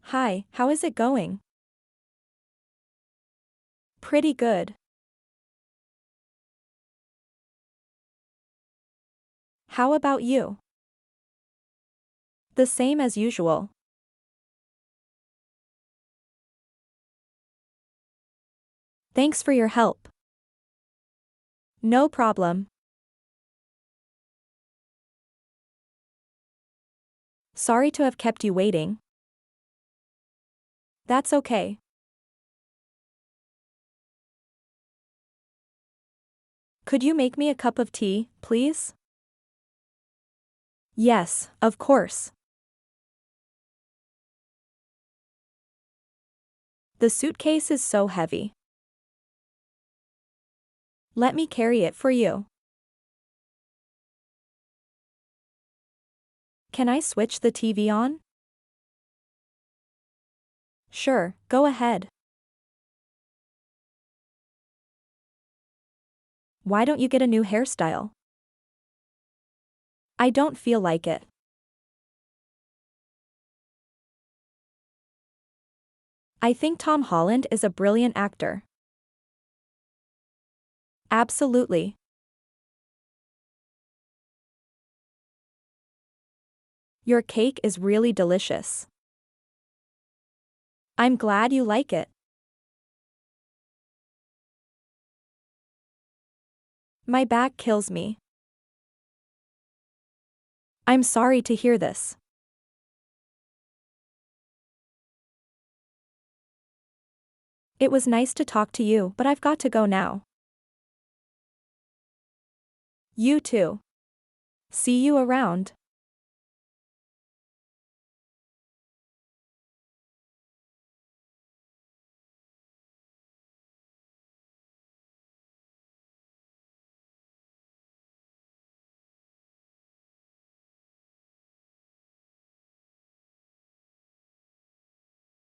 Hi, how is it going? Pretty good. How about you? The same as usual. Thanks for your help. No problem. Sorry to have kept you waiting. That's okay. Could you make me a cup of tea, please? Yes, of course. The suitcase is so heavy. Let me carry it for you. Can I switch the TV on? Sure, go ahead. Why don't you get a new hairstyle? I don't feel like it. I think Tom Holland is a brilliant actor. Absolutely. Your cake is really delicious. I'm glad you like it. My back kills me. I'm sorry to hear this. It was nice to talk to you, but I've got to go now. You too. See you around.